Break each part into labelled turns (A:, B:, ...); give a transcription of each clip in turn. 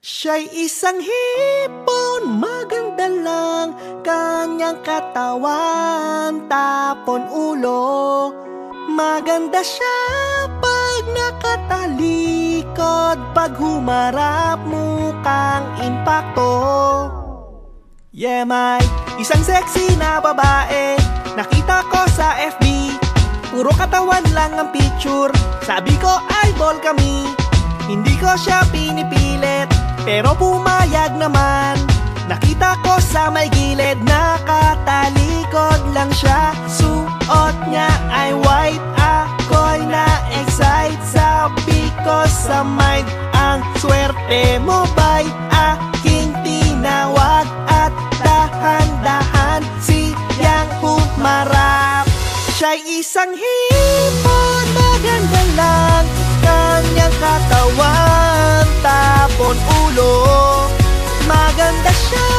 A: Siya'y isang hipon, maganda lang kanyang katawan, tapon ulo. Maganda siya pag nakatalikod, pag humarap mukhang impacto. Yeah, may isang sexy na babae, nakita ko sa FB. Puro katawan lang ang picture, sabi ko eyeball kami. Hindi ko siya pinipilit, pero pumayag naman. Nakita ko sa may gilid, nakatalikod lang siya. Suot niya ay white, ako'y na-excite. Sabi ko sa mind, ang swerte mo ba'y aking tinawag? At dahan-dahan siyang humarap. Siya'y isang hipon, maganda lang kanyang katawan, tapon ulo. Maganda siya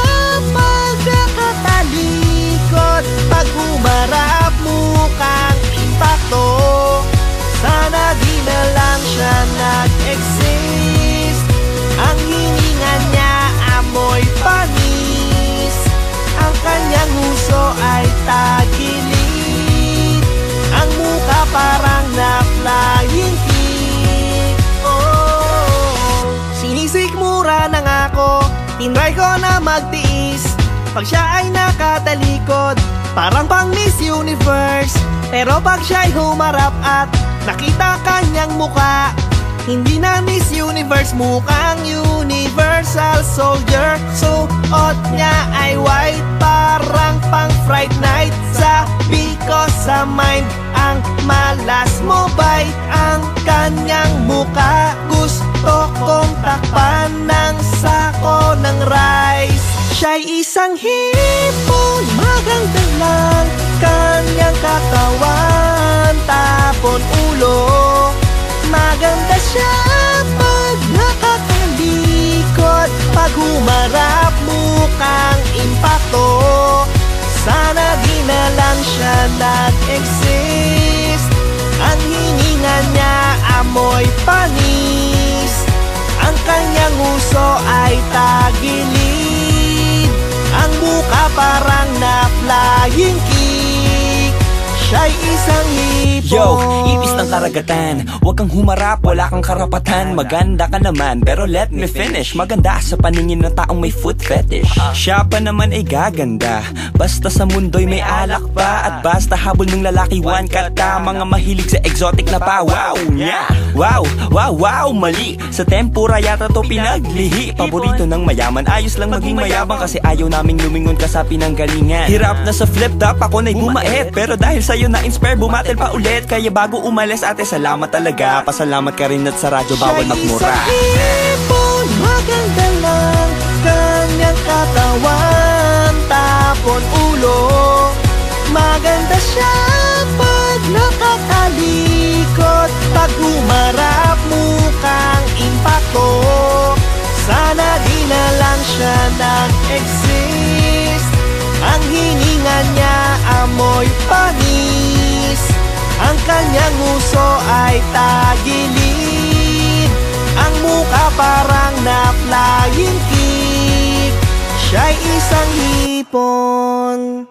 A: pag nakatalikod, pag humarap mukhang impacto. Sana di na lang siya nag-exist. Ang hininga niya amoy panis, ang kanyang uso ay tagilid, ang mukha parang na-flying kick. Sinisikmura na nga ako, tinry ko na magtiis. Pag siya ay nakatalikod, parang pang Miss Universe. Pero pag siya'y humarap at nakita kanyang mukha, hindi na Miss Universe, mukhang Universal Soldier. Suot niya ay white, parang pang Fright Night. Sabi ko sa mind, ang malas mo ba'y ang kanyang mukha? Gusto kong takpan ng sako ng rice. Siya'y isang hipon, maganda lang kanyang katawan, tapon ulo. Maganda siya pag nakatalikod, pag humarap mukhang impacto. Sana di na lang siya nag-exist. Ang hininga niya amoy panis, ang kanyang uso ay tagilid, ang mukha parang na-flying kick. Siya'y isang hipon.
B: Yo, ipis ng karagatan, huwag kang humarap, wala kang karapatan. Maganda ka naman, pero let me finish. Maganda sa paningin ng taong may foot fetish. Siya pa naman ay gaganda, basta sa mundo'y may alak pa. At basta habol ng lalaki, one kata. Mga mahilig sa exotic na pa. Wow, yeah. Wow, wow, wow, mali. Sa tempura yata to pinaglihi. Paborito ng mayaman, ayos lang maging mayabang, kasi ayaw naming lumingon ka sa pinanggalingan. Hirap na sa flip top, ako na'y bumait, pero dahil sa'yo na-inspire, bumatel pa ulit. Kaya bago umalis ate, salamat talaga. Pasalamat ka rin at sa radyo bawal magmura.
A: Siya'y isang hipon, maganda lang kanyang katawan, tapon ulo. Maganda siya pag nakatalikod, pag humarap mukhang impacto. Sana di na lang siya nag-exist. Ang hininga niya amoy panis, ang kanyang uso ay tagilid, ang mukha parang na-flying kick. Siya'y isang hipon.